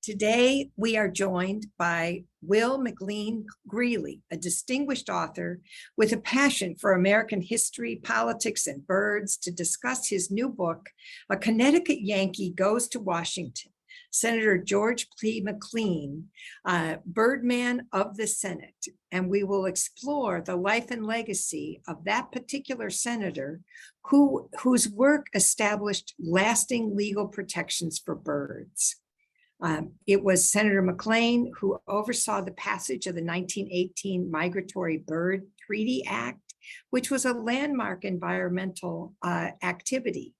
Today, we are joined by Will McLean Greeley, a distinguished author with a passion for American history, politics, and birds, to discuss his new book, A Connecticut Yankee Goes to Washington, Senator George P. McLean, Birdman of the Senate. And we will explore the life and legacy of that particular senator whose work established lasting legal protections for birds. It was Senator McLean who oversaw the passage of the 1918 Migratory Bird Treaty Act, which was a landmark environmental activity.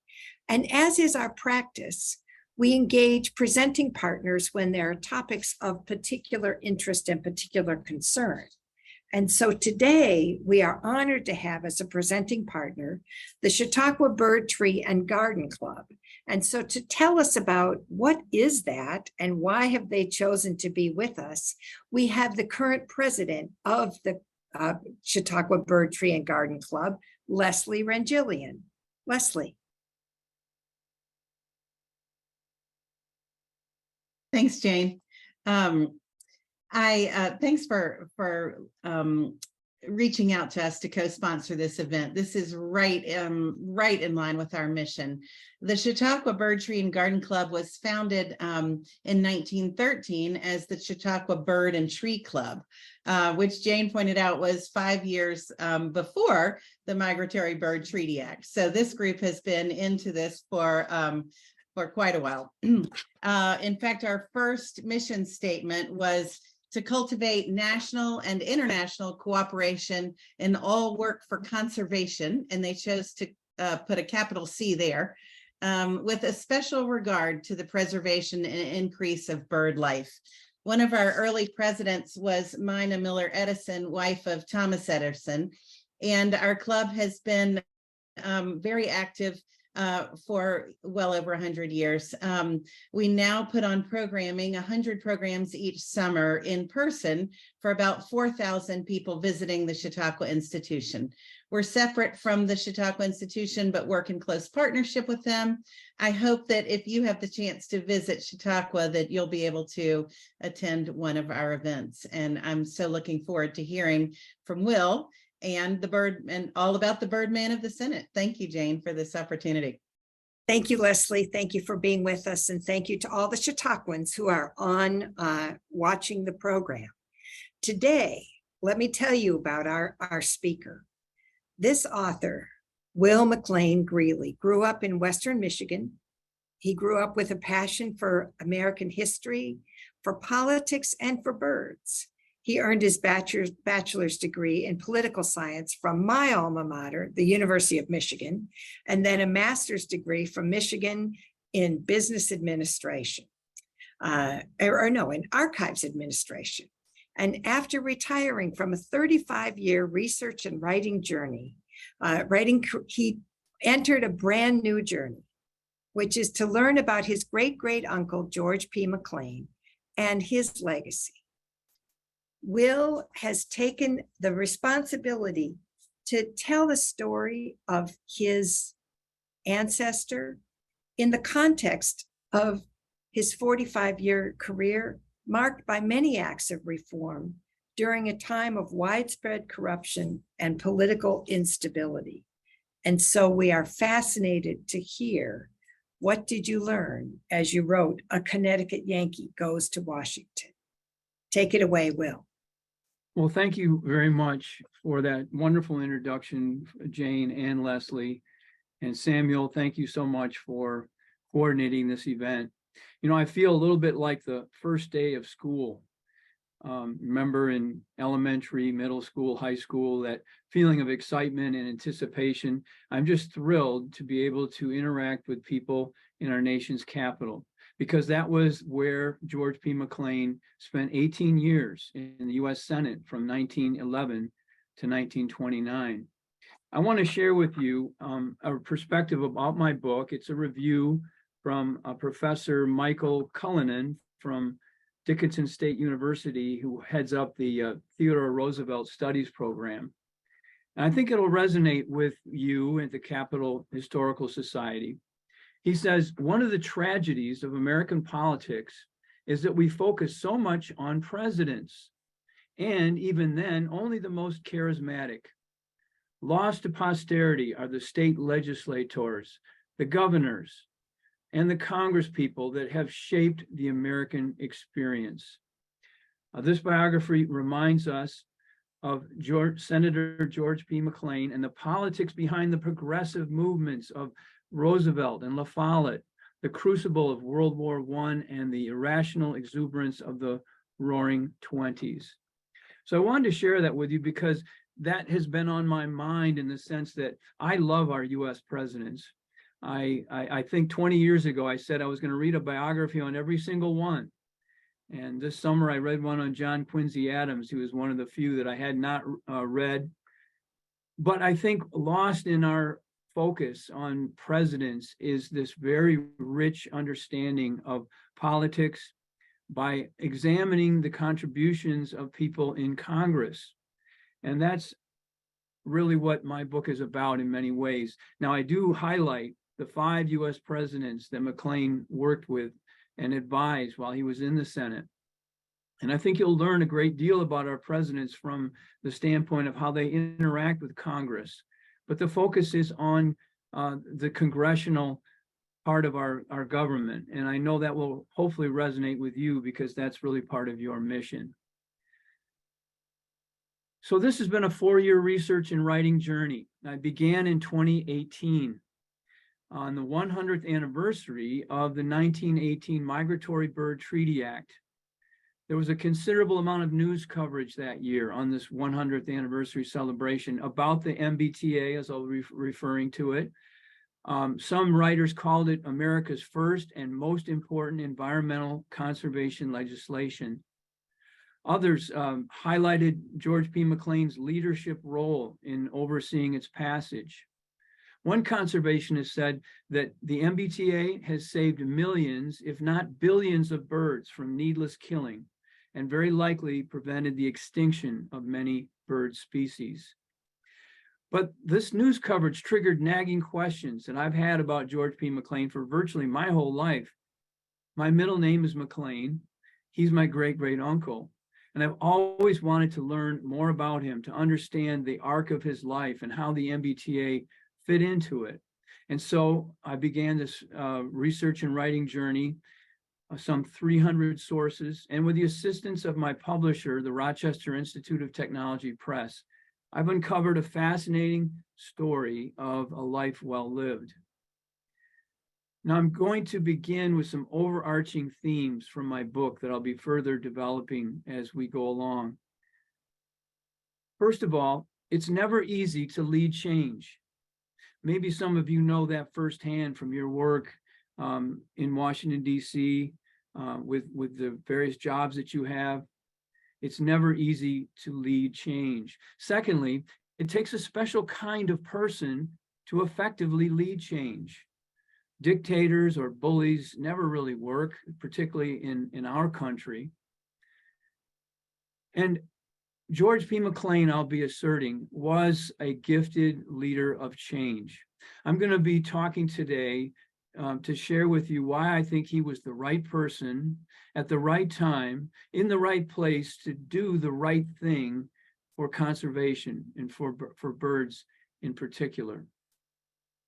And as is our practice, we engage presenting partners when there are topics of particular interest and particular concern. And so today we are honored to have as a presenting partner the Chautauqua Bird Tree and Garden Club. And so to tell us about what is that and why have they chosen to be with us, we have the current president of the Chautauqua Bird Tree and Garden Club, Leslie Rangillian. Leslie. Thanks, Jane. Thanks for reaching out to us to co-sponsor this event. This is right in line with our mission. The Chautauqua Bird Tree and Garden Club was founded in 1913 as the Chautauqua Bird and Tree Club, which Jane pointed out was 5 years before the Migratory Bird Treaty Act. So this group has been into this for quite a while. In fact, our first mission statement was to cultivate national and international cooperation in all work for conservation, and they chose to put a capital C there, with a special regard to the preservation and increase of bird life. One of our early presidents was Mina Miller Edison, wife of Thomas Edison, and our club has been very active for well over 100 years. We now put on programming, 100 programs each summer in person for about 4,000 people visiting the Chautauqua Institution. We're separate from the Chautauqua Institution, but work in close partnership with them. I hope that if you have the chance to visit Chautauqua, that you'll be able to attend one of our events. And I'm so looking forward to hearing from Will and the bird and all about the Birdman of the Senate. Thank you, Jane, for this opportunity. Thank you, Leslie. Thank you for being with us. And thank you to all the Chautauquans who are on watching the program. Today, let me tell you about our speaker. This author, Will McLean Greeley, grew up in Western Michigan. He grew up with a passion for American history, for politics, and for birds. He earned his bachelor's degree in political science from my alma mater, the University of Michigan, and then a master's degree from Michigan in business administration, in archives administration. And after retiring from a 35-year research and writing journey, he entered a brand new journey, which is to learn about his great-great-uncle, George P. McLean, and his legacy. Will has taken the responsibility to tell the story of his ancestor in the context of his 45-year career, marked by many acts of reform during a time of widespread corruption and political instability. And so we are fascinated to hear, what did you learn as you wrote A Connecticut Yankee Goes to Washington? Take it away, Will. Well, thank you very much for that wonderful introduction, Jane and Leslie. And Samuel, thank you so much for coordinating this event. You know, I feel a little bit like the first day of school. Remember in elementary, middle school, high school, that feeling of excitement and anticipation. I'm just thrilled to be able to interact with people in our nation's capital, because that was where George P. McLean spent 18 years in the U.S. Senate from 1911 to 1929. I want to share with you a perspective about my book. It's a review from Professor Michael Cullinan from Dickinson State University, who heads up the Theodore Roosevelt Studies Program. And I think it'll resonate with you at the Capitol Historical Society. He says, one of the tragedies of American politics is that we focus so much on presidents, and even then, only the most charismatic. Lost to posterity are the state legislators, the governors, and the congresspeople that have shaped the American experience. This biography reminds us of Senator George P. McLean and the politics behind the progressive movements of Roosevelt and La Follette, the crucible of World War I, and the irrational exuberance of the Roaring Twenties. So I wanted to share that with you because that has been on my mind in the sense that I love our U.S. presidents. I think 20 years ago, I said I was going to read a biography on every single one. And this summer, I read one on John Quincy Adams, who was one of the few that I had not read. But I think lost in our focus on presidents is this very rich understanding of politics by examining the contributions of people in Congress. And that's really what my book is about in many ways. Now, I do highlight the 5 U.S. presidents that McLean worked with and advised while he was in the Senate. And I think you'll learn a great deal about our presidents from the standpoint of how they interact with Congress. But the focus is on the congressional part of our government. And I know that will hopefully resonate with you because that's really part of your mission. So this has been a 4-year research and writing journey. I began in 2018 on the 100th anniversary of the 1918 Migratory Bird Treaty Act. There was a considerable amount of news coverage that year on this 100th anniversary celebration about the MBTA, as I'll be referring to it. Some writers called it America's first and most important environmental conservation legislation. Others highlighted George P. McLean's leadership role in overseeing its passage. One conservationist said that the MBTA has saved millions, if not billions, of birds from needless killing, and very likely prevented the extinction of many bird species. But this news coverage triggered nagging questions that I've had about George P. McLean for virtually my whole life. My middle name is McLean. He's my great-great-uncle. And I've always wanted to learn more about him, to understand the arc of his life and how the MBTA fit into it. And so I began this research and writing journey, some 300 sources, and with the assistance of my publisher, the Rochester Institute of Technology Press, I've uncovered a fascinating story of a life well lived. Now I'm going to begin with some overarching themes from my book that I'll be further developing as we go along. First of all, it's never easy to lead change. Maybe some of you know that firsthand from your work in Washington, D.C., with the various jobs that you have. It's never easy to lead change. Secondly, it takes a special kind of person to effectively lead change. Dictators or bullies never really work, particularly in our country. And George P. McLean, I'll be asserting, was a gifted leader of change. I'm going to be talking today to share with you why I think he was the right person at the right time, in the right place to do the right thing for conservation and for birds in particular.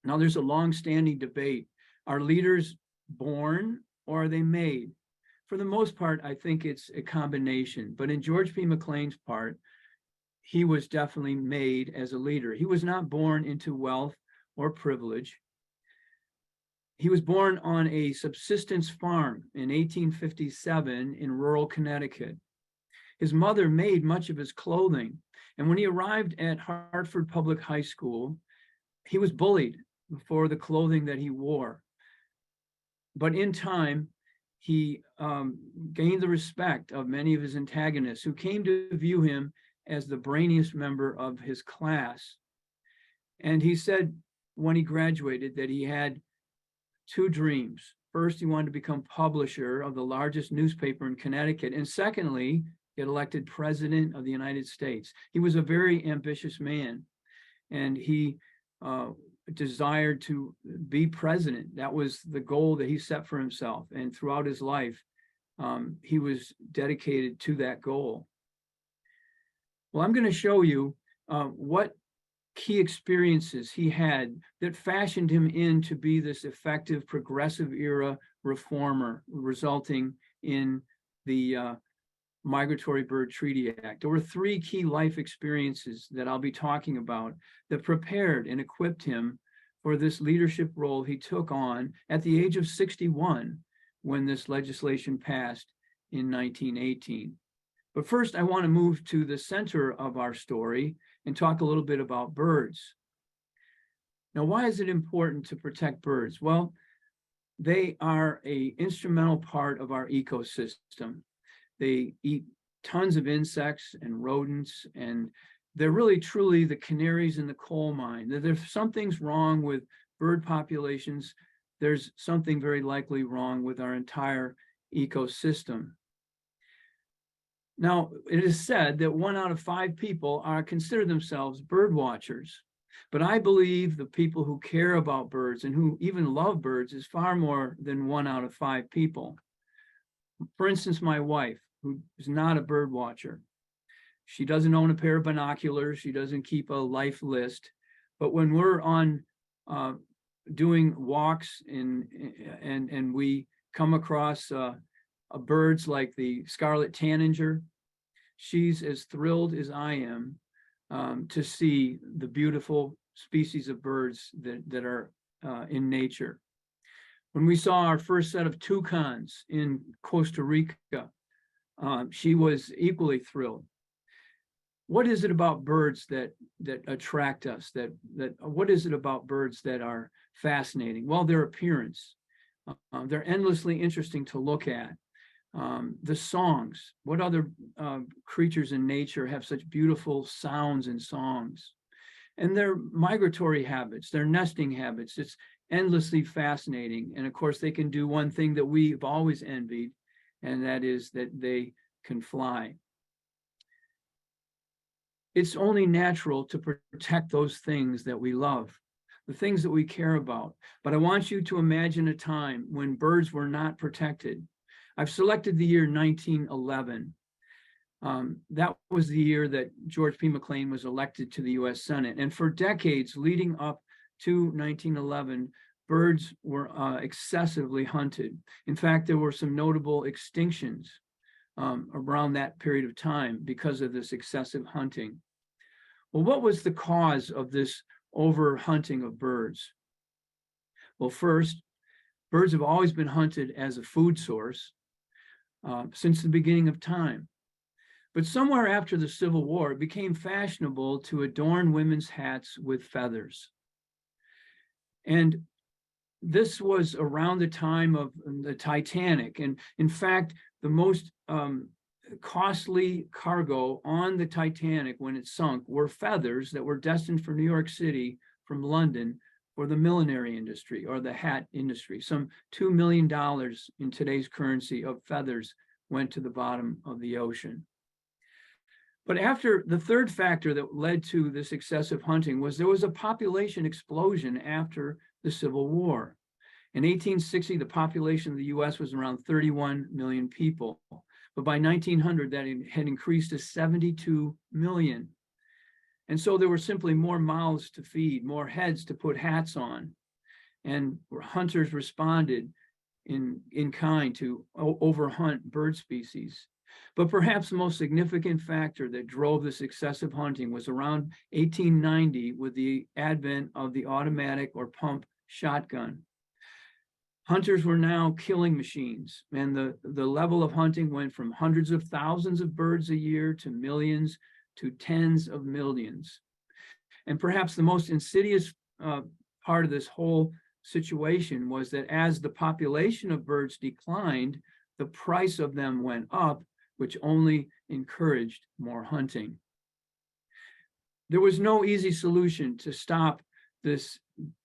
Now, there's a long-standing debate. Are leaders born or are they made? For the most part, I think it's a combination. But in George P. McLean's part, he was definitely made as a leader. He was not born into wealth or privilege. He was born on a subsistence farm in 1857 in rural Connecticut. His mother made much of his clothing. And when he arrived at Hartford Public High School, he was bullied for the clothing that he wore. But in time, he gained the respect of many of his antagonists who came to view him as the brainiest member of his class. And he said when he graduated that he had 2 dreams. First, he wanted to become publisher of the largest newspaper in Connecticut. And secondly, get elected president of the United States. He was a very ambitious man, and he desired to be president. That was the goal that he set for himself. And throughout his life, he was dedicated to that goal. Well, I'm going to show you what key experiences he had that fashioned him into be this effective progressive era reformer, resulting in the Migratory Bird Treaty Act. There were three key life experiences that I'll be talking about that prepared and equipped him for this leadership role he took on at the age of 61 when this legislation passed in 1918. But first, I want to move to the center of our story and talk a little bit about birds. Now, why is it important to protect birds? Well, they are an instrumental part of our ecosystem. They eat tons of insects and rodents, and they're really truly the canaries in the coal mine. If something's wrong with bird populations, there's something very likely wrong with our entire ecosystem. Now, it is said that 1 out of 5 people consider themselves bird watchers. But I believe the people who care about birds and who even love birds is far more than 1 out of 5 people. For instance, my wife, who is not a bird watcher. She doesn't own a pair of binoculars. She doesn't keep a life list. But when we're on doing walks and we come across birds like the scarlet tanager, she's as thrilled as I am to see the beautiful species of birds that are in nature. When we saw our first set of toucans in Costa Rica, she was equally thrilled. What is it about birds that attract us? What is it about birds that are fascinating? Well, their appearance. They're endlessly interesting to look at. The songs. What other creatures in nature have such beautiful sounds and songs? And their migratory habits, their nesting habits. It's endlessly fascinating. And of course, they can do one thing that we've always envied, and that is that they can fly. It's only natural to protect those things that we love, the things that we care about. But I want you to imagine a time when birds were not protected. I've selected the year 1911. That was the year that George P. McLean was elected to the US Senate. And for decades leading up to 1911, birds were excessively hunted. In fact, there were some notable extinctions around that period of time because of this excessive hunting. Well, what was the cause of this overhunting of birds? Well, first, birds have always been hunted as a food source since the beginning of time. But somewhere after the Civil War, it became fashionable to adorn women's hats with feathers. And this was around the time of the Titanic. And in fact, the most costly cargo on the Titanic when it sunk were feathers that were destined for New York City from London for the millinery industry or the hat industry. Some $2 million in today's currency of feathers went to the bottom of the ocean. But after the third factor that led to this excessive hunting was there was a population explosion after the Civil War. In 1860, the population of the US was around 31 million people. But by 1900, that had increased to 72 million. And so there were simply more mouths to feed, more heads to put hats on. And hunters responded in kind to overhunt bird species. But perhaps the most significant factor that drove this excessive hunting was around 1890 with the advent of the automatic or pump shotgun. Hunters were now killing machines, and the level of hunting went from hundreds of thousands of birds a year to millions to tens of millions. And perhaps the most insidious part of this whole situation was that as the population of birds declined, the price of them went up, which only encouraged more hunting. There was no easy solution to stop this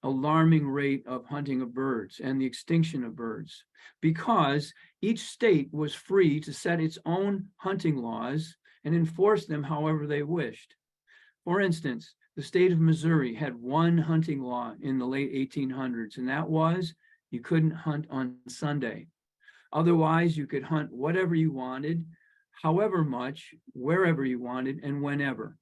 alarming rate of hunting of birds and the extinction of birds, because each state was free to set its own hunting laws and enforce them however they wished. For instance, the state of Missouri had one hunting law in the late 1800s, and that was you couldn't hunt on Sunday. Otherwise, you could hunt whatever you wanted, however much, wherever you wanted, and whenever.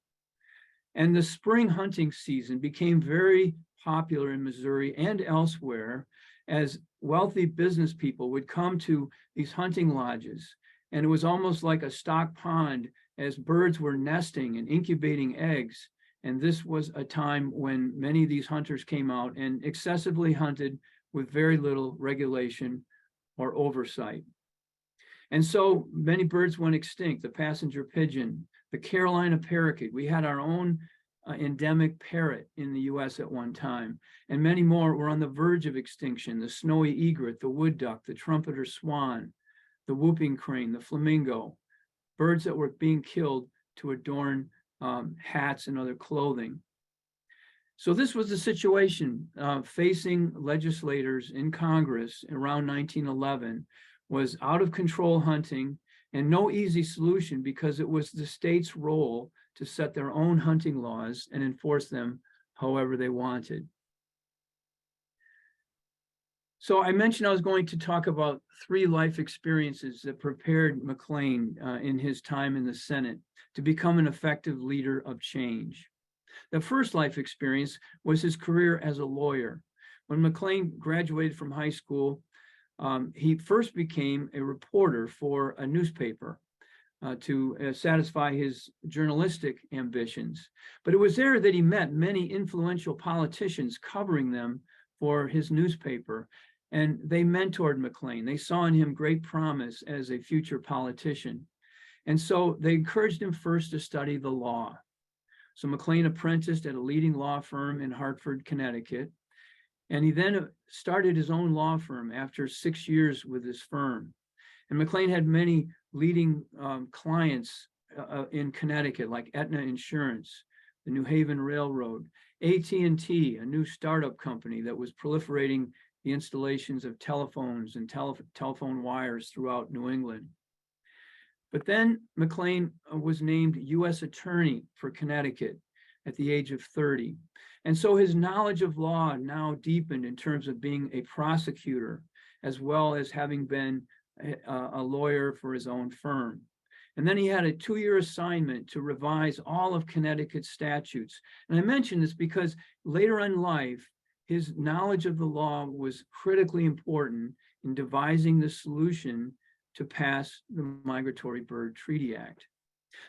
And the spring hunting season became very popular in Missouri and elsewhere, as wealthy business people would come to these hunting lodges. And it was almost like a stock pond as birds were nesting and incubating eggs. And this was a time when many of these hunters came out and excessively hunted with very little regulation or oversight. And so many birds went extinct: the passenger pigeon, the Carolina parakeet. We had our own endemic parrot in the US at one time, and many more were on the verge of extinction: the snowy egret, the wood duck, the trumpeter swan, the whooping crane, the flamingo, birds that were being killed to adorn hats and other clothing. So this was the situation facing legislators in Congress around 1911, was out of control hunting, and no easy solution, because it was the state's role to set their own hunting laws and enforce them however they wanted. So I mentioned I was going to talk about 3 life experiences that prepared McLean in his time in the Senate to become an effective leader of change. The first life experience was his career as a lawyer. When McLean graduated from high school, he first became a reporter for a newspaper to satisfy his journalistic ambitions. But it was there that he met many influential politicians covering them for his newspaper, and they mentored McLean. They saw in him great promise as a future politician. And so they encouraged him first to study the law. So McLean apprenticed at a leading law firm in Hartford, Connecticut, and he then started his own law firm after 6 years with his firm. And McLean had many leading clients in Connecticut, like Aetna Insurance, the New Haven Railroad, AT&T, a new startup company that was proliferating the installations of telephones and telephone wires throughout New England. But then McLean was named U.S. Attorney for Connecticut at the age of 30. And so his knowledge of law now deepened in terms of being a prosecutor, as well as having been a lawyer for his own firm. And then he had a 2-year assignment to revise all of Connecticut's statutes. And I mention this because later in life, his knowledge of the law was critically important in devising the solution to pass the Migratory Bird Treaty Act.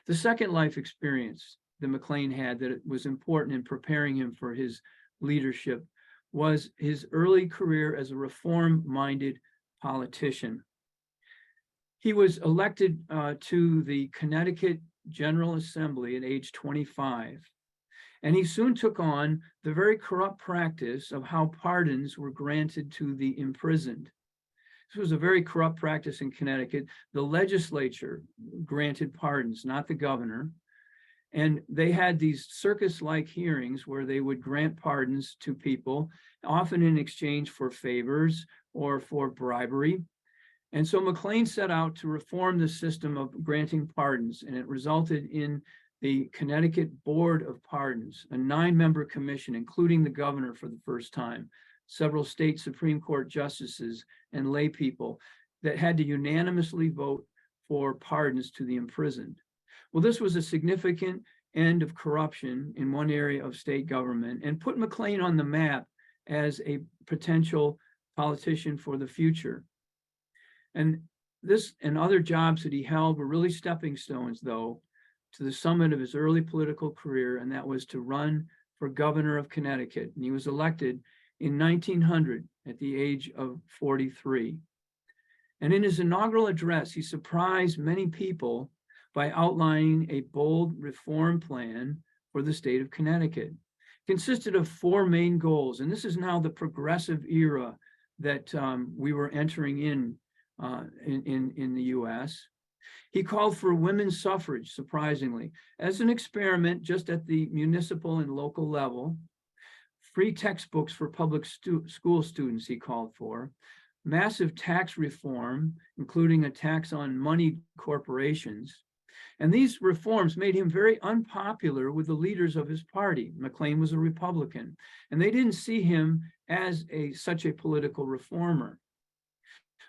The second life experience that McLean had that was important in preparing him for his leadership was his early career as a reform-minded politician. He was elected to the Connecticut General Assembly at age 25, and he soon took on the very corrupt practice of how pardons were granted to the imprisoned. This was a very corrupt practice in Connecticut. The legislature granted pardons, not the governor. And they had these circus-like hearings where they would grant pardons to people, often in exchange for favors or for bribery. And so McLean set out to reform the system of granting pardons, and it resulted in the Connecticut Board of Pardons, a 9-member commission, including the governor for the first time, several state Supreme Court justices and lay people that had to unanimously vote for pardons to the imprisoned. Well, this was a significant end of corruption in one area of state government and put McLean on the map as a potential politician for the future. And this and other jobs that he held were really stepping stones, though, to the summit of his early political career, and that was to run for governor of Connecticut. And he was elected in 1900 at the age of 43. And in his inaugural address, he surprised many people by outlining a bold reform plan for the state of Connecticut. It consisted of 4 main goals, and this is now the progressive era that we were entering in the US. He called for women's suffrage, surprisingly, as an experiment just at the municipal and local level. Free textbooks for public school students he called for. Massive tax reform, including a tax on moneyed corporations. And these reforms made him very unpopular with the leaders of his party. McLean was a Republican, and they didn't see him as such a political reformer.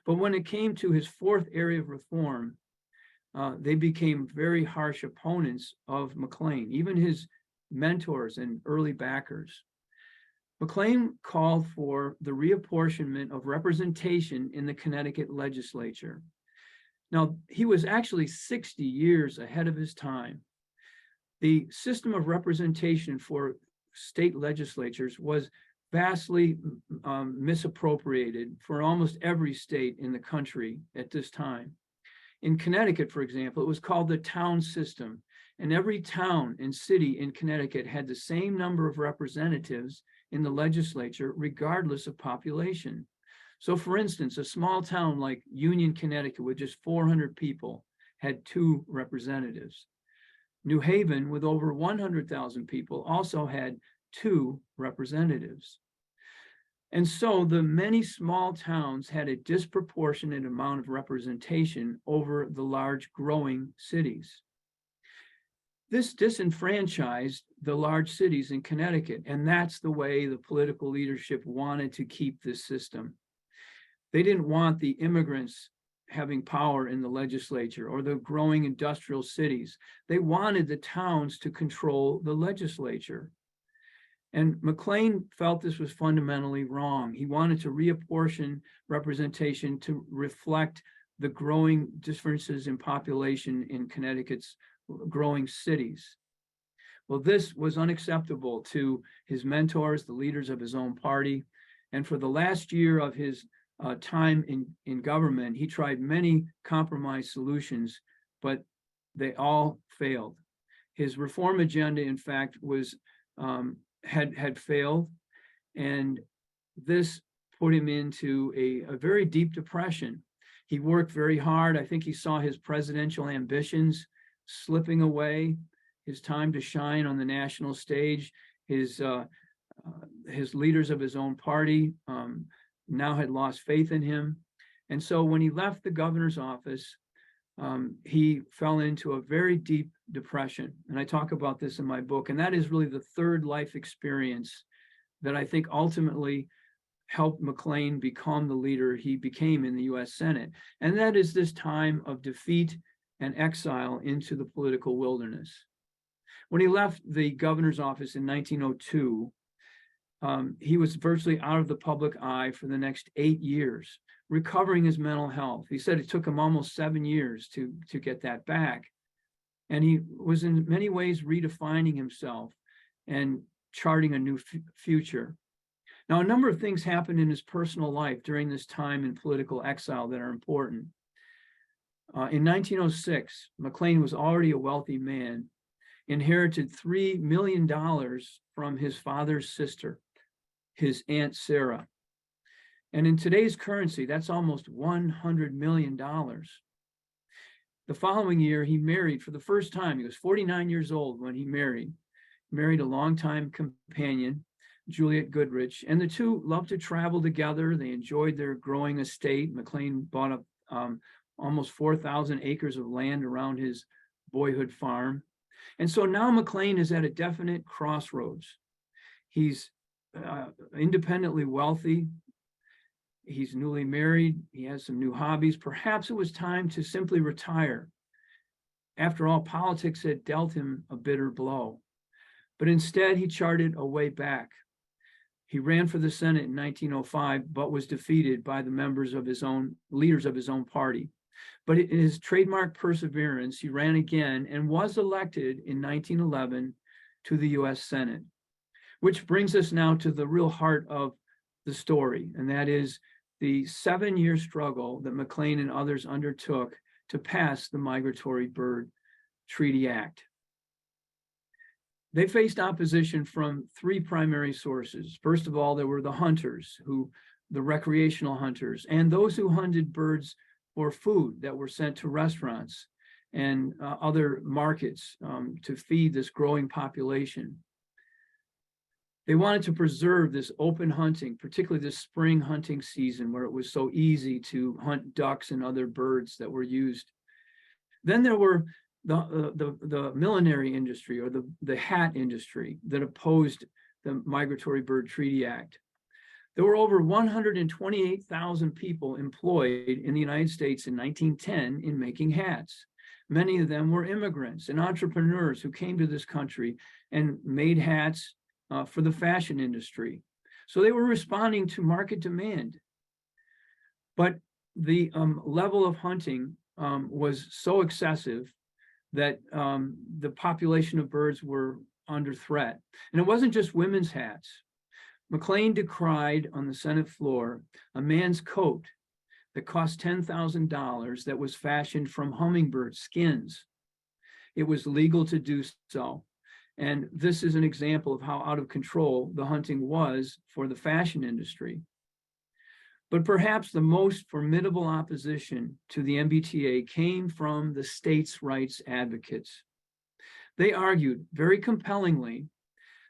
But when it came to his fourth area of reform, they became very harsh opponents of McLean, even his mentors and early backers. McLean called for the reapportionment of representation in the Connecticut legislature. Now, he was actually 60 years ahead of his time. The system of representation for state legislatures was vastly misappropriated for almost every state in the country at this time. In Connecticut, for example, it was called the town system, and every town and city in Connecticut had the same number of representatives in the legislature, regardless of population. So, for instance, a small town like Union, Connecticut, with just 400 people, had 2 representatives. New Haven, with over 100,000 people, also had 2 representatives. And so the many small towns had a disproportionate amount of representation over the large growing cities. This disenfranchised the large cities in Connecticut, and that's the way the political leadership wanted to keep this system. They didn't want the immigrants having power in the legislature or the growing industrial cities. They wanted the towns to control the legislature. And McLean felt this was fundamentally wrong. He wanted to reapportion representation to reflect the growing differences in population in Connecticut's growing cities. Well, this was unacceptable to his mentors, the leaders of his own party. And for the last year of his time in government, he tried many compromise solutions, but they all failed. His reform agenda, in fact, was had failed, and this put him into a very deep depression. He worked very hard. I think he saw his presidential ambitions slipping away, his time to shine on the national stage. His leaders of his own party now had lost faith in him. And so when he left the governor's office, he fell into a very deep depression. And I talk about this in my book. And that is really the third life experience that I think ultimately helped McLean become the leader he became in the US Senate. And that is this time of defeat and exile into the political wilderness. When he left the governor's office in 1902, he was virtually out of the public eye for the next 8 years, recovering his mental health. He said it took him almost 7 years to get that back. And he was in many ways redefining himself and charting a new future. Now, a number of things happened in his personal life during this time in political exile that are important. In 1906, McLean was already a wealthy man, inherited $3 million from his father's sister, his Aunt Sarah. And in today's currency, that's almost $100 million. The following year, he married for the first time. He was 49 years old when he married a longtime companion, Juliet Goodrich, and the two loved to travel together. They enjoyed their growing estate. McLean bought up almost 4,000 acres of land around his boyhood farm. And so now McLean is at a definite crossroads. He's independently wealthy. He's newly married. He has some new hobbies. Perhaps it was time to simply retire. After all, politics had dealt him a bitter blow. But instead, he charted a way back. He ran for the Senate in 1905, but was defeated by the leaders of his own party. But in his trademark perseverance, he ran again and was elected in 1911 to the US Senate. Which brings us now to the real heart of the story, and that is the 7-year struggle that McLean and others undertook to pass the Migratory Bird Treaty Act. They faced opposition from 3 primary sources. First of all, there were the hunters, the recreational hunters, and those who hunted birds for food that were sent to restaurants and other markets to feed this growing population. They wanted to preserve this open hunting, particularly this spring hunting season where it was so easy to hunt ducks and other birds that were used. Then there were the millinery industry or the hat industry that opposed the Migratory Bird Treaty Act. There were over 128,000 people employed in the United States in 1910 in making hats. Many of them were immigrants and entrepreneurs who came to this country and made hats for the fashion industry. So they were responding to market demand. But the level of hunting was so excessive that the population of birds were under threat. And it wasn't just women's hats. McLean decried on the Senate floor a man's coat that cost $10,000 that was fashioned from hummingbird skins. It was legal to do so. And this is an example of how out of control the hunting was for the fashion industry. But perhaps the most formidable opposition to the MBTA came from the states' rights advocates. They argued very compellingly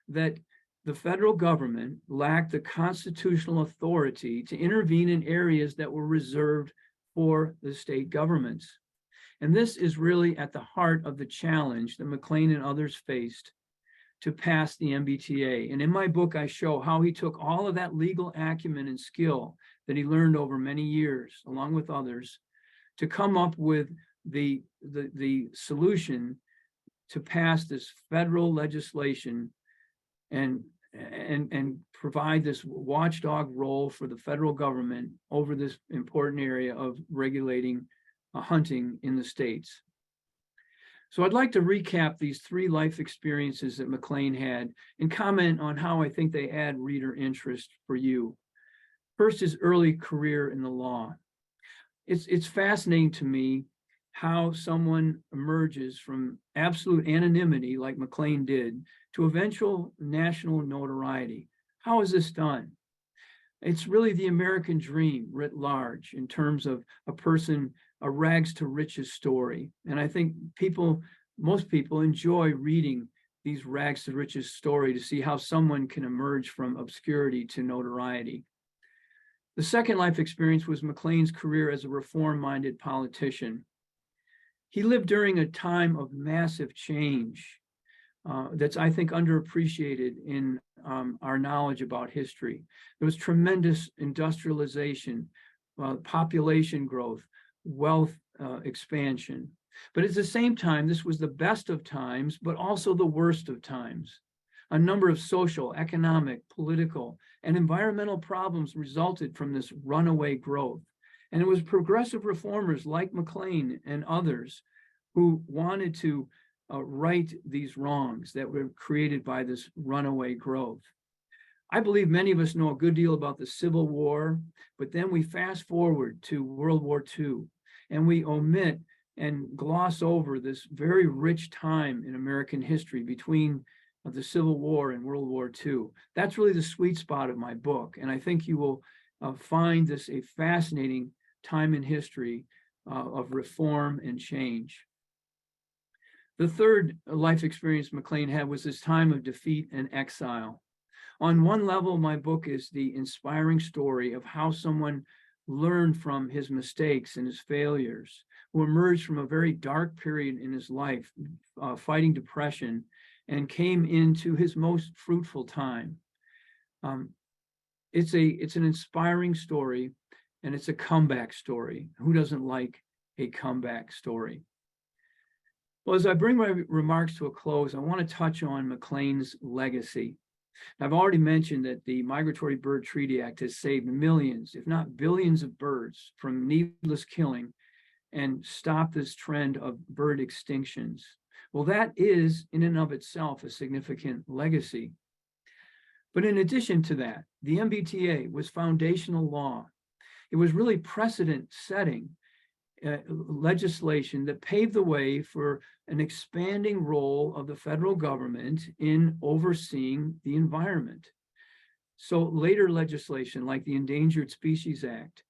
that the federal government lacked the constitutional authority to intervene in areas that were reserved for the state governments. And this is really at the heart of the challenge that McLean and others faced to pass the MBTA. And in my book, I show how he took all of that legal acumen and skill that he learned over many years, along with others, to come up with the solution to pass this federal legislation and provide this watchdog role for the federal government over this important area of regulating hunting in the states. So I'd like to recap these three life experiences that McLean had and comment on how I think they add reader interest for you. First, his early career in the law. It's fascinating to me how someone emerges from absolute anonymity like McLean did to eventual national notoriety. How is this done? It's really the American dream writ large in terms of a rags to riches story. And I think most people enjoy reading these rags to riches story to see how someone can emerge from obscurity to notoriety. The second life experience was McLean's career as a reform-minded politician. He lived during a time of massive change that's, I think, underappreciated in our knowledge about history. There was tremendous industrialization, population growth, wealth expansion. But at the same time, this was the best of times, but also the worst of times. A number of social, economic, political, and environmental problems resulted from this runaway growth. And it was progressive reformers like McLean and others who wanted to right these wrongs that were created by this runaway growth. I believe many of us know a good deal about the Civil War, but then we fast forward to World War II, and we omit and gloss over this very rich time in American history between the Civil War and World War II. That's really the sweet spot of my book, and I think you will find this a fascinating time in history of reform and change. The third life experience McLean had was his time of defeat and exile. On one level, my book is the inspiring story of how someone learned from his mistakes and his failures, who emerged from a very dark period in his life, fighting depression, and came into his most fruitful time. It's an inspiring story, and it's a comeback story. Who doesn't like a comeback story? Well, as I bring my remarks to a close, I want to touch on McLean's legacy. I've already mentioned that the Migratory Bird Treaty Act has saved millions, if not billions, of birds from needless killing and stopped this trend of bird extinctions. Well, that is in and of itself a significant legacy. But in addition to that, the MBTA was foundational law. It was really precedent-setting legislation that paved the way for an expanding role of the federal government in overseeing the environment. So later legislation like the Endangered Species Act,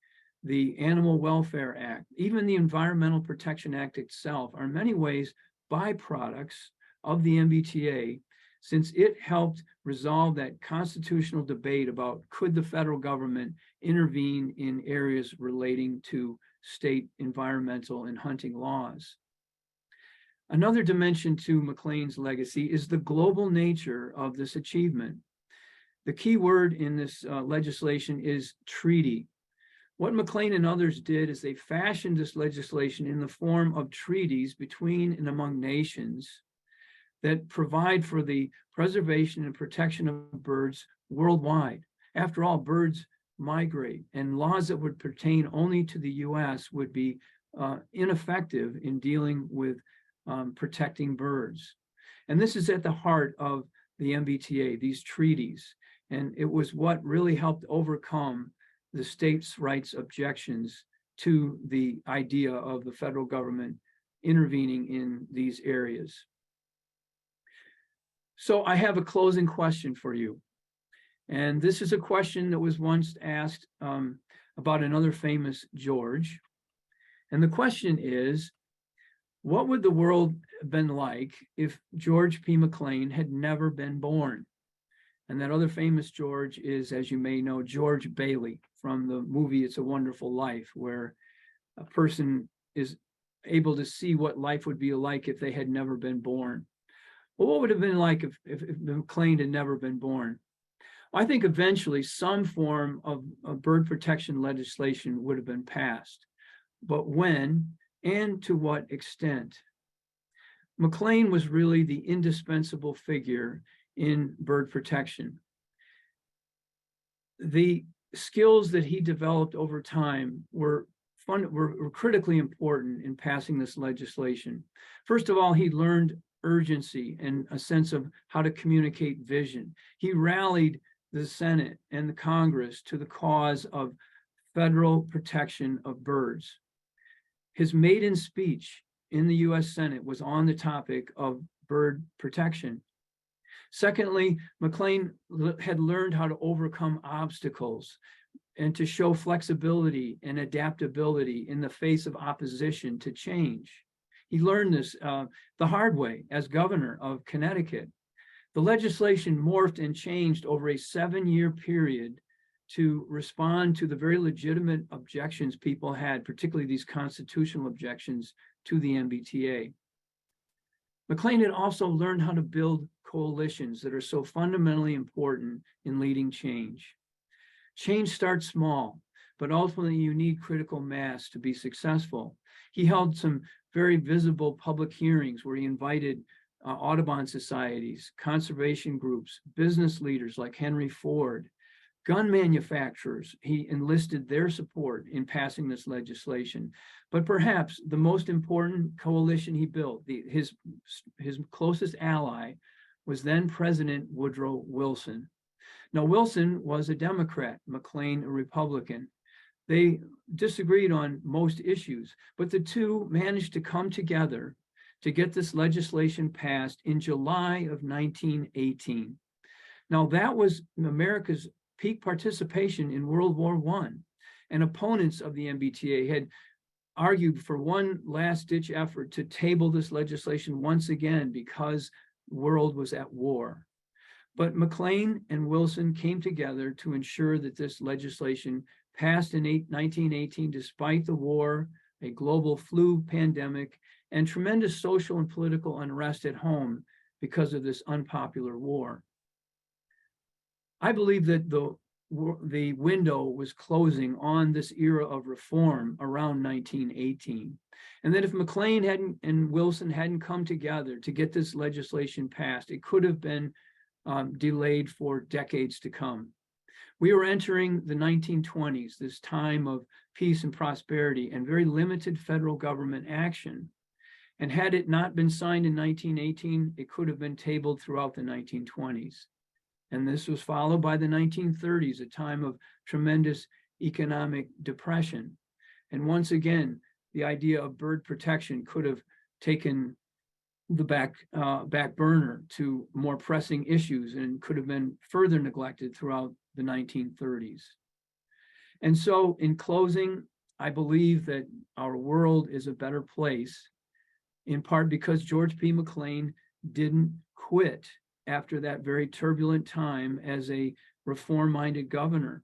the Animal Welfare Act, even the Environmental Protection Act itself are in many ways byproducts of the MBTA, since it helped resolve that constitutional debate about could the federal government intervene in areas relating to state environmental and hunting laws. Another dimension to McLean's legacy is the global nature of this achievement. The key word in this legislation is treaty. What McLean and others did is they fashioned this legislation in the form of treaties between and among nations that provide for the preservation and protection of birds worldwide. After all, birds migrate, and laws that would pertain only to the US would be ineffective in dealing with protecting birds. And this is at the heart of the MBTA, these treaties. And it was what really helped overcome the states' rights objections to the idea of the federal government intervening in these areas. So I have a closing question for you. And this is a question that was once asked about another famous George. And the question is, what would the world have been like if George P. McLean had never been born? And that other famous George is, as you may know, George Bailey from the movie It's a Wonderful Life, where a person is able to see what life would be like if they had never been born. Well, what would it have been like if McLean had never been born? Well, I think eventually some form of bird protection legislation would have been passed. But when and to what extent? McLean was really the indispensable figure in bird protection. The skills that he developed over time were critically important in passing this legislation. First of all, he learned urgency and a sense of how to communicate vision. He rallied the Senate and the Congress to the cause of federal protection of birds. His maiden speech in the US Senate was on the topic of bird protection. Secondly, McLean had learned how to overcome obstacles and to show flexibility and adaptability in the face of opposition to change. He learned this the hard way as governor of Connecticut. The legislation morphed and changed over a 7-year period to respond to the very legitimate objections people had, particularly these constitutional objections to the MBTA. McLean had also learned how to build coalitions that are so fundamentally important in leading change. Change starts small, but ultimately you need critical mass to be successful. He held some very visible public hearings where he invited Audubon societies, conservation groups, business leaders like Henry Ford, gun manufacturers. He enlisted their support in passing this legislation. But perhaps the most important coalition he built, his closest ally, was then President Woodrow Wilson. Now, Wilson was a Democrat, McLean a Republican. They disagreed on most issues, but the two managed to come together to get this legislation passed in July of 1918. Now, that was America's peak participation in World War I, and opponents of the MBTA had argued for one last-ditch effort to table this legislation once again because the world was at war. But McLean and Wilson came together to ensure that this legislation passed in 1918 despite the war, a global flu pandemic, and tremendous social and political unrest at home because of this unpopular war. I believe that the window was closing on this era of reform around 1918. And that if McLean and Wilson hadn't come together to get this legislation passed, it could have been delayed for decades to come. We were entering the 1920s, this time of peace and prosperity and very limited federal government action. And had it not been signed in 1918, it could have been tabled throughout the 1920s. And this was followed by the 1930s, a time of tremendous economic depression. And once again, the idea of bird protection could have taken the back burner to more pressing issues and could have been further neglected throughout the 1930s. And so in closing, I believe that our world is a better place, in part because George P. McLean didn't quit after that very turbulent time as a reform-minded governor.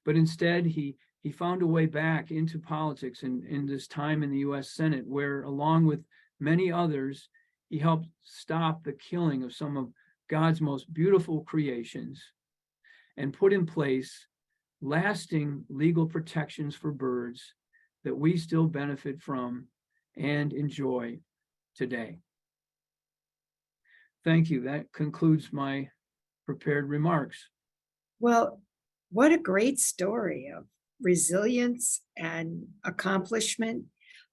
But instead, he found a way back into politics in this time in the US Senate, where along with many others, he helped stop the killing of some of God's most beautiful creations. and put in place lasting legal protections for birds that we still benefit from and enjoy today. Thank you. That concludes my prepared remarks. Well, what a great story of resilience and accomplishment.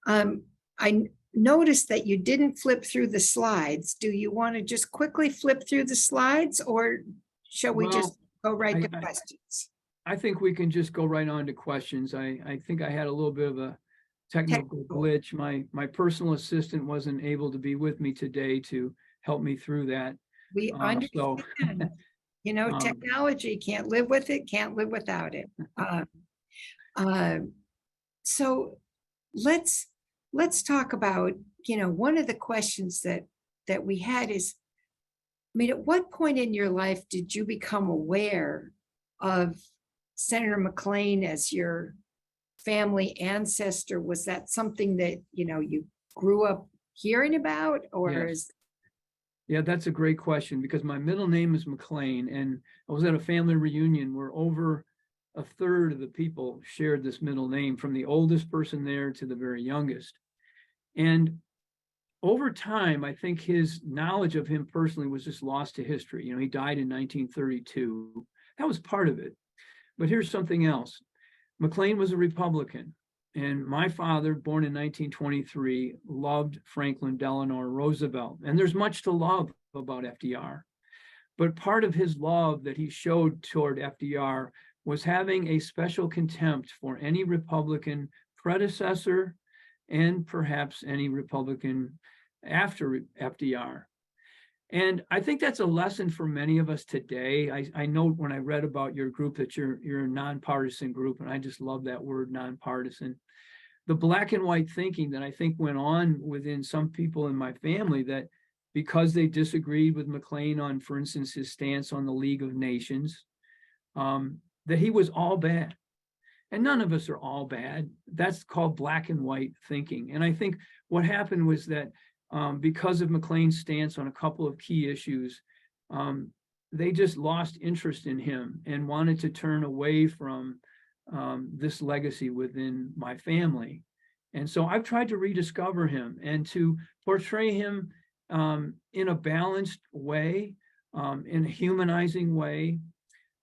I noticed that you didn't flip through the slides. Do you want to just quickly flip through the slides, or shall we just go right to questions? I think we can just go right on to questions. I think I had a little bit of a technical glitch. My personal assistant wasn't able to be with me today to help me through that. We understand. You know, technology, can't live with it, can't live without it. So let's talk about, you know, one of the questions that we had is, I mean, at what point in your life did you become aware of Senator McLean as your family ancestor? Was that something that, you know, you grew up hearing about, or Yes. Yeah, that's a great question, because my middle name is McLean, and I was at a family reunion where over a third of the people shared this middle name, from the oldest person there to the very youngest. And over time, I think his knowledge of him personally was just lost to history. You know, he died in 1932. That was part of it. But here's something else. McLean was a Republican, and my father, born in 1923, loved Franklin Delano Roosevelt. And there's much to love about FDR. But part of his love that he showed toward FDR was having a special contempt for any Republican predecessor and perhaps any Republican after FDR. And I think that's a lesson for many of us today. I know when I read about your group that you're a nonpartisan group, and I just love that word, nonpartisan. The black and white thinking that I think went on within some people in my family, that because they disagreed with McLean on, for instance, his stance on the League of Nations, that he was all bad. And none of us are all bad. That's called black and white thinking. And I think what happened was that because of McLean's stance on a couple of key issues, they just lost interest in him and wanted to turn away from this legacy within my family. And so I've tried to rediscover him and to portray him in a balanced way, in a humanizing way,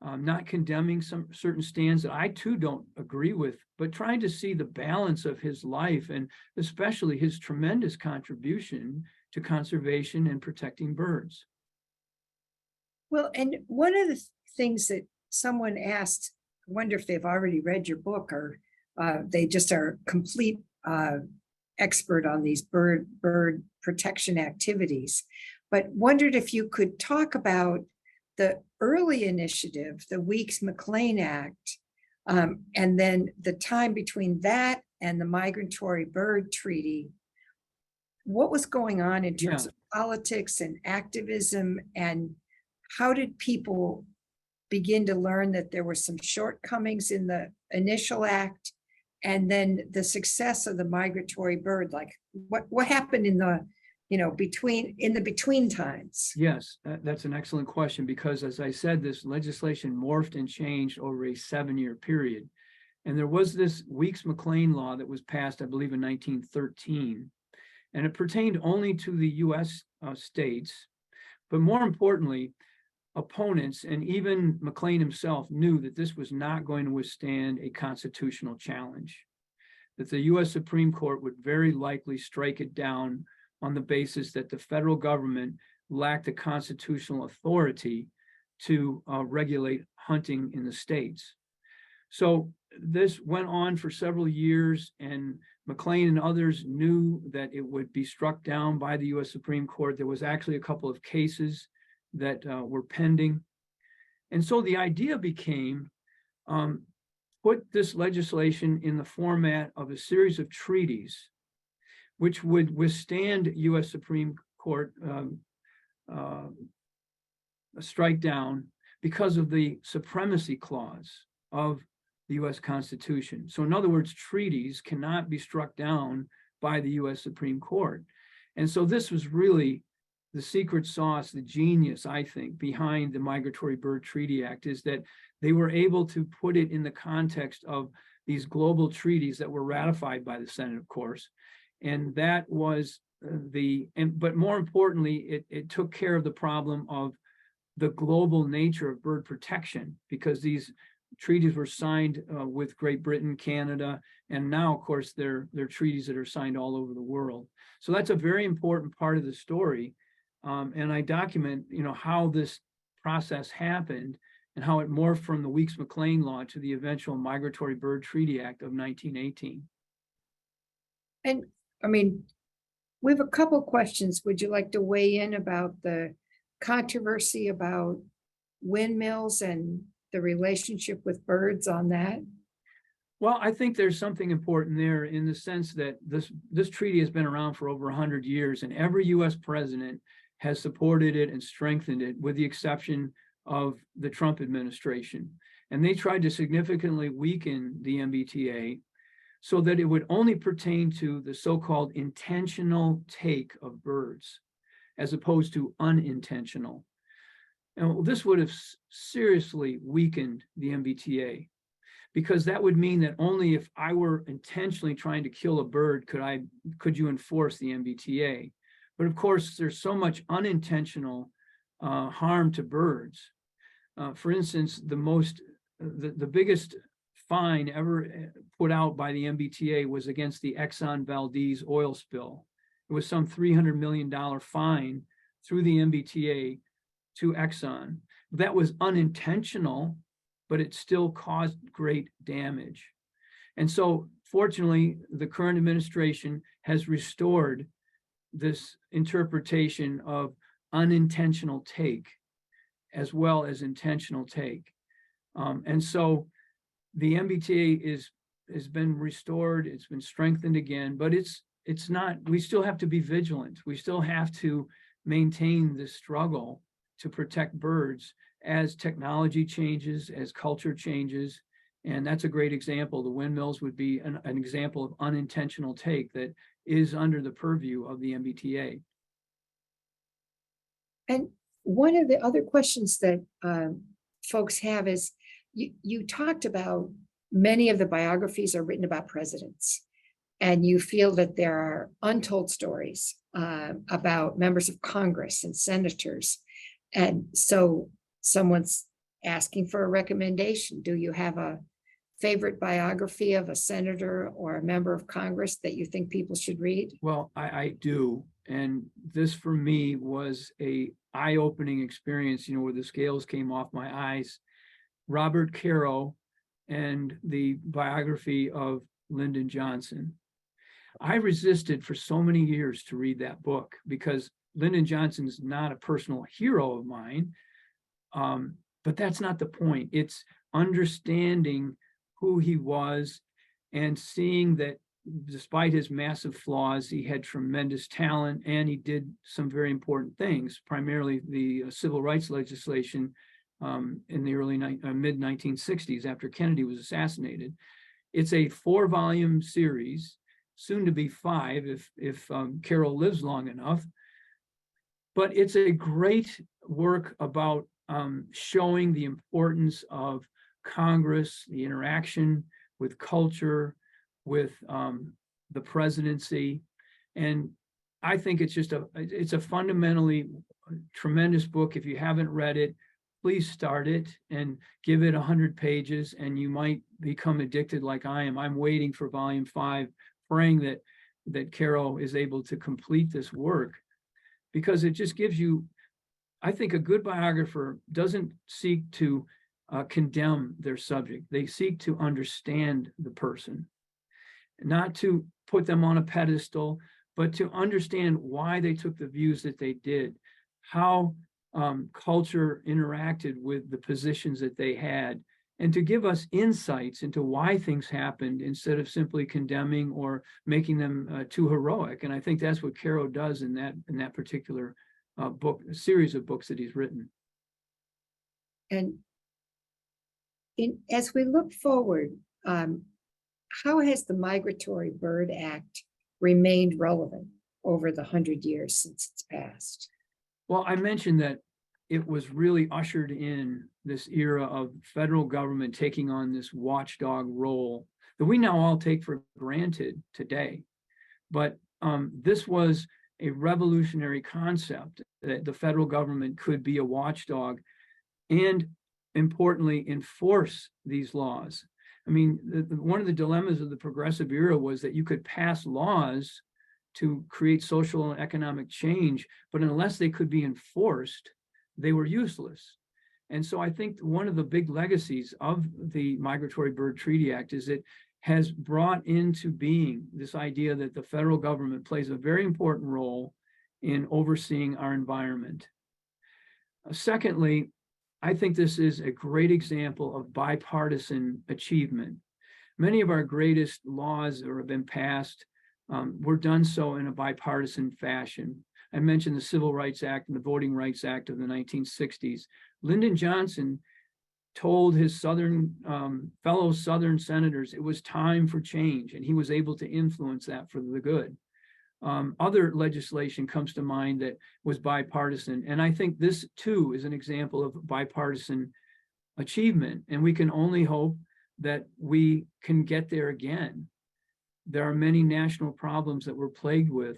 not condemning some certain stands that I too don't agree with, but trying to see the balance of his life, and especially his tremendous contribution to conservation and protecting birds. Well, and one of the things that someone asked, I wonder if they've already read your book, or they just are complete expert on these bird protection activities, but wondered if you could talk about the early initiative, the Weeks-McLean Act, and then the time between that and the Migratory Bird Treaty. What was going on in terms of politics and activism, and how did people begin to learn that there were some shortcomings in the initial act, and then the success of the migratory bird? Like what happened in the, you know, in the between times? Yes, that's an excellent question, because as I said, this legislation morphed and changed over a 7-year period. And there was this Weeks-McLean law that was passed, I believe, in 1913, and it pertained only to the US states. But more importantly, opponents and even McLean himself knew that this was not going to withstand a constitutional challenge, that the US Supreme Court would very likely strike it down on the basis that the federal government lacked the constitutional authority to regulate hunting in the states. So this went on for several years, and McLean and others knew that it would be struck down by the US Supreme Court. There was actually a couple of cases that were pending. And so the idea became, put this legislation in the format of a series of treaties which would withstand US Supreme Court strike down because of the supremacy clause of the US Constitution. So in other words, treaties cannot be struck down by the US Supreme Court. And so this was really the secret sauce, the genius, I think, behind the Migratory Bird Treaty Act is that they were able to put it in the context of these global treaties that were ratified by the Senate, of course. And that was but more importantly, it took care of the problem of the global nature of bird protection, because these treaties were signed with Great Britain, Canada, and now, of course, they're treaties that are signed all over the world. So that's a very important part of the story. And I document, how this process happened and how it morphed from the Weeks-McLean Law to the eventual Migratory Bird Treaty Act of 1918. And I mean, we have a couple questions. Would you like to weigh in about the controversy about windmills and the relationship with birds on that? Well, I think there's something important there in the sense that this treaty has been around for over 100 years, and every U.S. president has supported it and strengthened it, with the exception of the Trump administration. And they tried to significantly weaken the MBTA so that it would only pertain to the so-called intentional take of birds, as opposed to unintentional. And this would have seriously weakened the MBTA, because that would mean that only if I were intentionally trying to kill a bird could you enforce the MBTA. But of course, there's so much unintentional harm to birds. For instance, the biggest fine ever put out by the MBTA was against the Exxon Valdez oil spill. It was some $300 million fine through the MBTA to Exxon. That was unintentional, but it still caused great damage. And so fortunately, the current administration has restored this interpretation of unintentional take as well as intentional take. And so the MBTA has been restored, it's been strengthened again, but it's not, we still have to be vigilant. We still have to maintain this struggle to protect birds as technology changes, as culture changes. And that's a great example. The windmills would be an example of unintentional take that is under the purview of the MBTA. And one of the other questions that folks have is, you talked about many of the biographies are written about presidents, and you feel that there are untold stories about members of Congress and senators. And so someone's asking for a recommendation. Do you have a favorite biography of a senator or a member of Congress that you think people should read? Well, I do. And this for me was a eye-opening experience, where the scales came off my eyes. Robert Caro and the biography of Lyndon Johnson. I resisted for so many years to read that book because Lyndon Johnson's not a personal hero of mine, but that's not the point. It's understanding who he was and seeing that despite his massive flaws, he had tremendous talent and he did some very important things, primarily the civil rights legislation in the early mid 1960s after Kennedy was assassinated. It's a 4-volume series, soon to be 5 if Carol lives long enough. But it's a great work about showing the importance of Congress, the interaction with culture, with the presidency. And I think it's a fundamentally tremendous book. If you haven't read it, please start it and give it 100 pages and you might become addicted like I am. I'm waiting for volume 5, praying that Carol is able to complete this work, because it just gives you, I think a good biographer doesn't seek to condemn their subject. They seek to understand the person, not to put them on a pedestal, but to understand why they took the views that they did, how culture interacted with the positions that they had, and to give us insights into why things happened instead of simply condemning or making them too heroic. And I think that's what Caro does in that particular book, a series of books that he's written. And as we look forward, how has the Migratory Bird Act remained relevant over the 100 years since it's passed? Well, I mentioned that it was really ushered in this era of federal government taking on this watchdog role that we now all take for granted today. But this was a revolutionary concept that the federal government could be a watchdog and, importantly, enforce these laws. I mean, one of the dilemmas of the progressive era was that you could pass laws to create social and economic change, but unless they could be enforced, they were useless. And so I think one of the big legacies of the Migratory Bird Treaty Act is it has brought into being this idea that the federal government plays a very important role in overseeing our environment. Secondly, I think this is a great example of bipartisan achievement. Many of our greatest laws that have been passed were done so in a bipartisan fashion. I mentioned the Civil Rights Act and the Voting Rights Act of the 1960s. Lyndon Johnson told his fellow Southern senators it was time for change, and he was able to influence that for the good. Other legislation comes to mind that was bipartisan, and I think this too is an example of bipartisan achievement, and we can only hope that we can get there again. There are many national problems that we're plagued with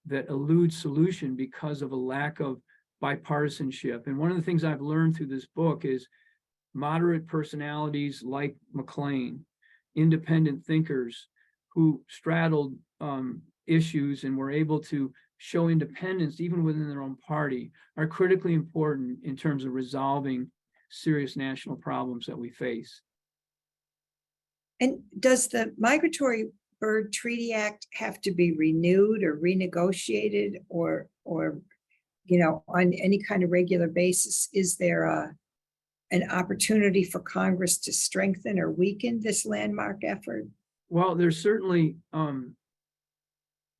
that elude solution because of a lack of bipartisanship. And one of the things I've learned through this book is moderate personalities like McLean, independent thinkers who straddled issues and were able to show independence even within their own party, are critically important in terms of resolving serious national problems that we face. And does the Migratory Bird Treaty Act have to be renewed or renegotiated or on any kind of regular basis? Is there an opportunity for Congress to strengthen or weaken this landmark effort? Well, there's certainly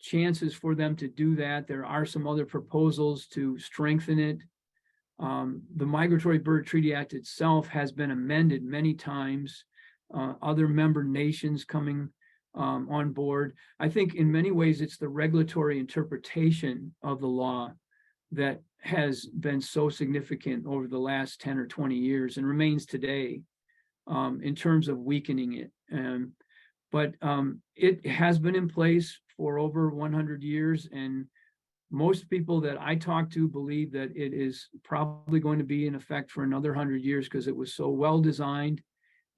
chances for them to do that. There are some other proposals to strengthen it. The Migratory Bird Treaty Act itself has been amended many times. Other member nations coming on board. I think in many ways it's the regulatory interpretation of the law that has been so significant over the last 10 or 20 years and remains today in terms of weakening it. But it has been in place for over 100 years, and most people that I talk to believe that it is probably going to be in effect for another 100 years because it was so well designed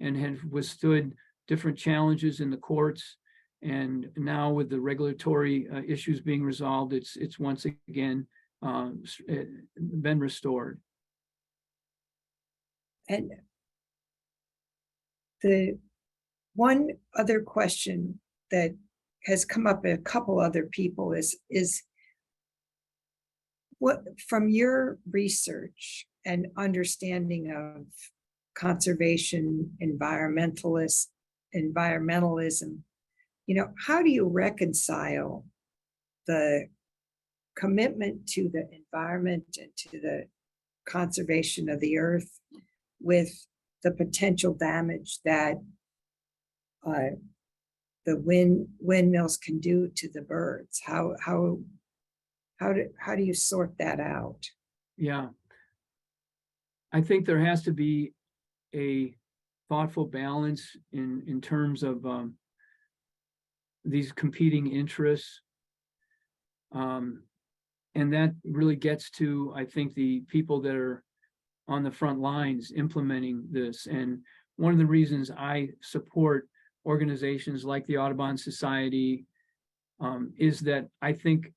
and had withstood different challenges in the courts. And now with the regulatory issues being resolved, it's once again been restored. And the one other question that has come up in a couple other people is what, from your research and understanding of conservation, environmentalism, how do you reconcile the commitment to the environment and to the conservation of the earth with the potential damage that the windmills can do to the birds? How do you sort that out? Yeah, I think there has to be a thoughtful balance in terms of these competing interests. And that really gets to, I think, the people that are on the front lines implementing this. And one of the reasons I support organizations like the Audubon Society is that I think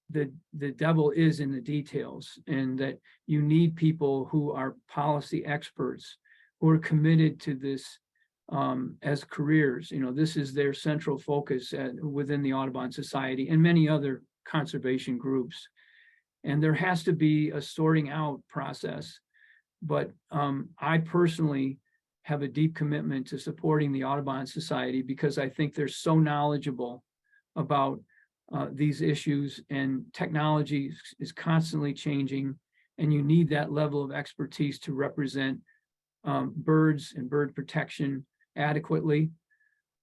the devil is in the details, and that you need people who are policy experts who are committed to this as careers. This is their central focus within the Audubon Society and many other conservation groups. And there has to be a sorting out process. But I personally have a deep commitment to supporting the Audubon Society because I think they're so knowledgeable about these issues, and technology is constantly changing, and you need that level of expertise to represent birds and bird protection adequately.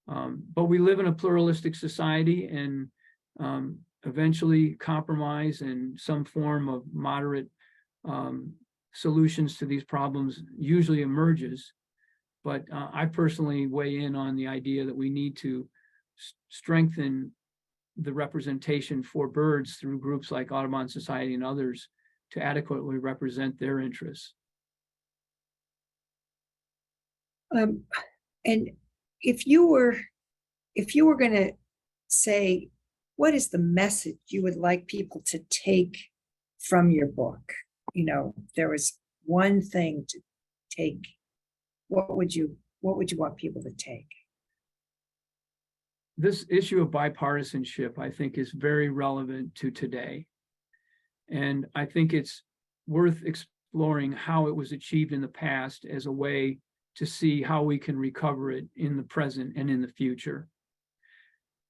But we live in a pluralistic society, and eventually compromise and some form of moderate solutions to these problems usually emerges. But I personally weigh in on the idea that we need to strengthen the representation for birds through groups like Audubon Society and others to adequately represent their interests. And if you were going to say, what is the message you would like people to take from your book? You know, there was one thing to take. What would you want people to take? This issue of bipartisanship, I think, is very relevant to today. And I think it's worth exploring how it was achieved in the past as a way to see how we can recover it in the present and in the future.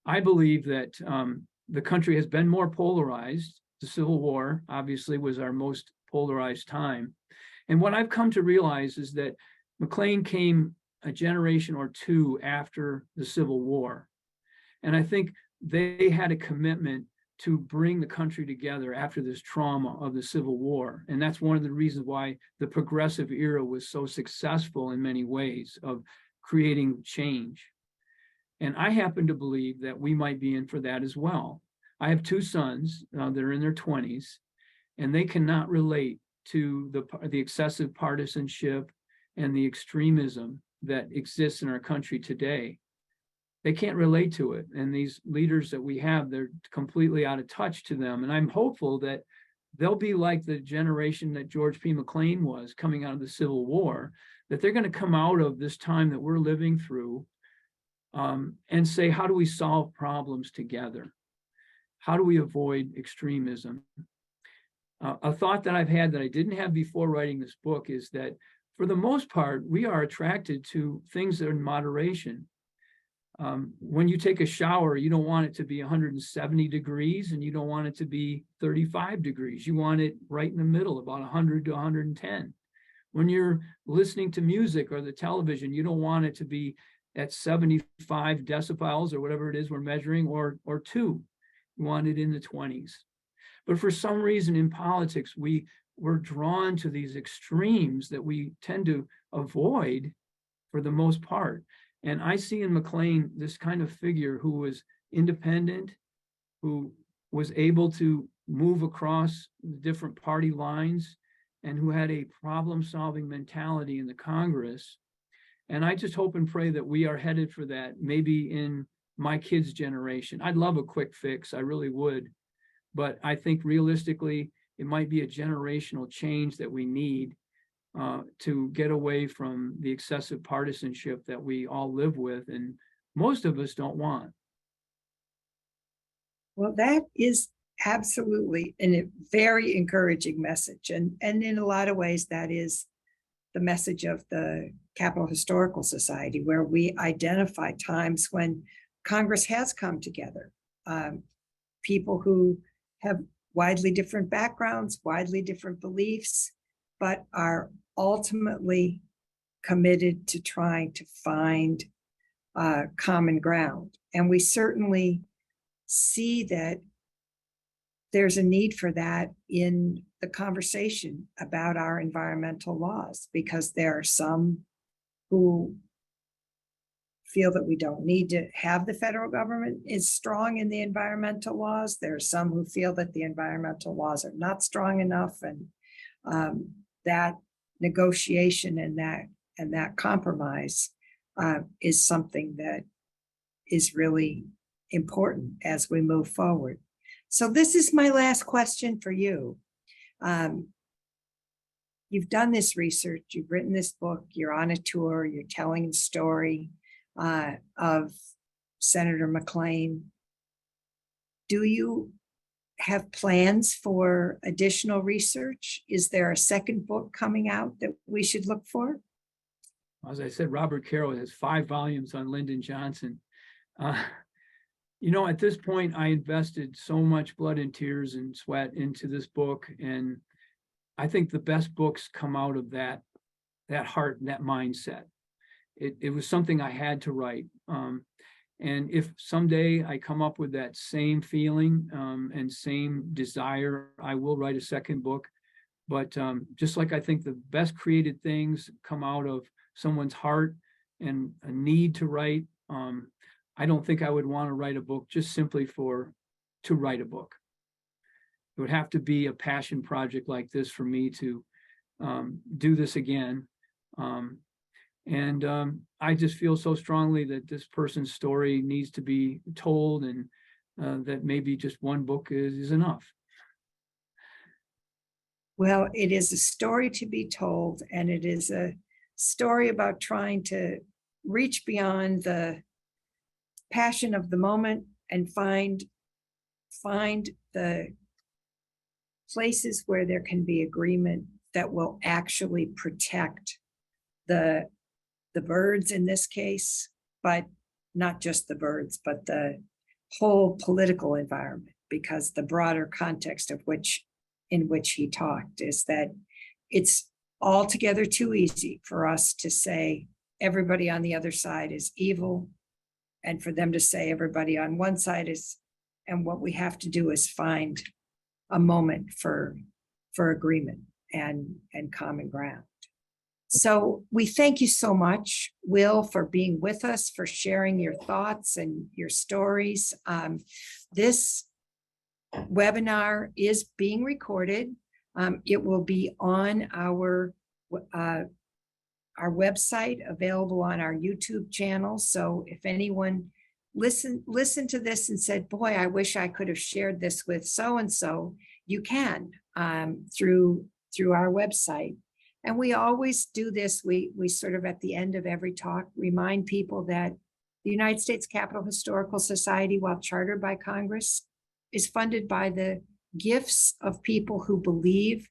I believe that the country has been more polarized. The Civil War, obviously, was our most polarized time. And what I've come to realize is that McLean came a generation or two after the Civil War. And I think they had a commitment to bring the country together after this trauma of the Civil War. And that's one of the reasons why the progressive era was so successful in many ways of creating change. And I happen to believe that we might be in for that as well. I have two sons that are in their 20s, and they cannot relate to the excessive partisanship and the extremism that exists in our country today. They can't relate to it. And these leaders that we have, they're completely out of touch to them. And I'm hopeful that they'll be like the generation that George P. McLean was coming out of the Civil War, that they're going to come out of this time that we're living through and say, how do we solve problems together? How do we avoid extremism? A thought that I've had that I didn't have before writing this book is that for the most part, we are attracted to things that are in moderation. When you take a shower, you don't want it to be 170 degrees and you don't want it to be 35 degrees. You want it right in the middle, about 100 to 110. When you're listening to music or the television, you don't want it to be at 75 decibels or whatever it is we're measuring, or 2. You want it in the 20s. But for some reason in politics, we're drawn to these extremes that we tend to avoid for the most part. And I see in McLean this kind of figure who was independent, who was able to move across different party lines, and who had a problem-solving mentality in the Congress. And I just hope and pray that we are headed for that, maybe in my kids' generation. I'd love a quick fix, I really would. But I think realistically, it might be a generational change that we need to get away from the excessive partisanship that we all live with and most of us don't want. Well, that is absolutely a very encouraging message. And in a lot of ways, that is the message of the Capitol Historical Society, where we identify times when Congress has come together. People who have widely different backgrounds, widely different beliefs, but are ultimately committed to trying to find common ground. And we certainly see that there's a need for that in the conversation about our environmental laws, because there are some who feel that we don't need to have the federal government is strong in the environmental laws. There are some who feel that the environmental laws are not strong enough, and that negotiation and that compromise is something that is really important as we move forward. So this is my last question for you. You've done this research, you've written this book, you're on a tour, you're telling the story of Senator McLean. Do you have plans for additional research? Is there a second book coming out that we should look for? As I said, Robert Caro has 5 volumes on Lyndon Johnson. You know, at this point, I invested so much blood and tears and sweat into this book, and I think the best books come out of that heart and that mindset. It was something I had to write. And if someday I come up with that same feeling and same desire, I will write a second book. But just like I think the best created things come out of someone's heart and a need to write, I don't think I would want to write a book just simply to write a book. It would have to be a passion project like this for me to do this again. I just feel so strongly that this person's story needs to be told, and that maybe just one book is enough. Well, it is a story to be told, and it is a story about trying to reach beyond the passion of the moment and find the places where there can be agreement that will actually protect the birds in this case, but not just the birds, but the whole political environment, because the broader context in which he talked is that it's altogether too easy for us to say everybody on the other side is evil, and for them to say everybody on one side is, and what we have to do is find a moment for agreement and common ground. So we thank you so much, Will, for being with us, for sharing your thoughts and your stories. This webinar is being recorded. It will be on our website, available on our YouTube channel. So if anyone listened to this and said, boy, I wish I could have shared this with so-and-so, you can through our website. And we always do this. We sort of at the end of every talk remind people that the United States Capitol Historical Society, while chartered by Congress, is funded by the gifts of people who believe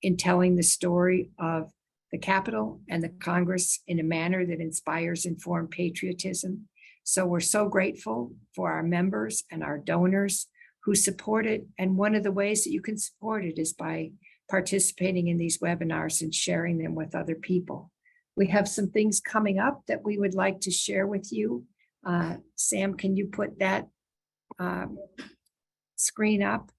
in telling the story of the Capitol and the Congress in a manner that inspires informed patriotism. So we're so grateful for our members and our donors who support it. And one of the ways that you can support it is by participating in these webinars and sharing them with other people. We have some things coming up that we would like to share with you. Sam, can you put that screen up?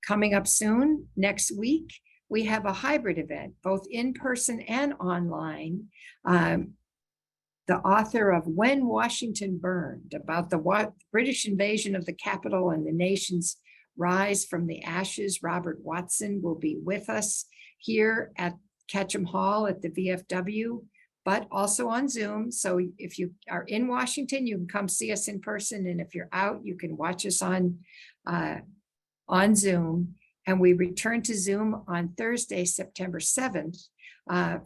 Coming up soon, next week, we have a hybrid event, both in person and online. The author of When Washington Burned, about the British invasion of the Capitol and the nation's rise from the ashes, Robert Watson, will be with us here at Ketchum Hall at the VFW, but also on Zoom. So if you are in Washington, you can come see us in person. And if you're out, you can watch us on Zoom. And we return to Zoom on Thursday, September 7th,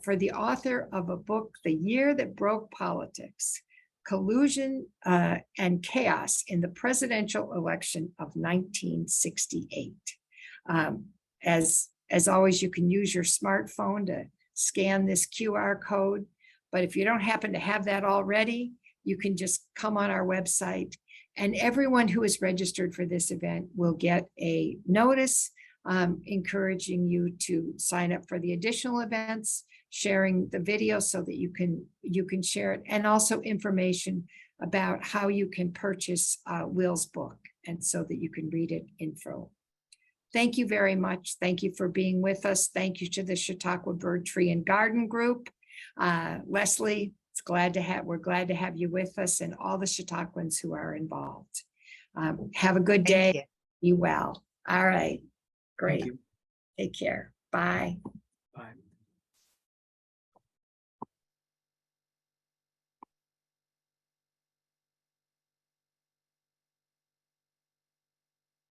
for the author of a book, The Year That Broke Politics: Collusion and Chaos in the Presidential Election of 1968. As always, you can use your smartphone to scan this QR code. But if you don't happen to have that already, you can just come on our website. And everyone who is registered for this event will get a notice encouraging you to sign up for the additional events, sharing the video so that you can share it, and also information about how you can purchase Will's book, and so that you can read it in full. Thank you very much. Thank you for being with us. Thank you to the Chautauqua Bird Tree and Garden Group. Leslie, we're glad to have you with us, and all the Chautauquans who are involved. Have a good day. Be well. All right. Great. Thank you. Take care. Bye. Bye.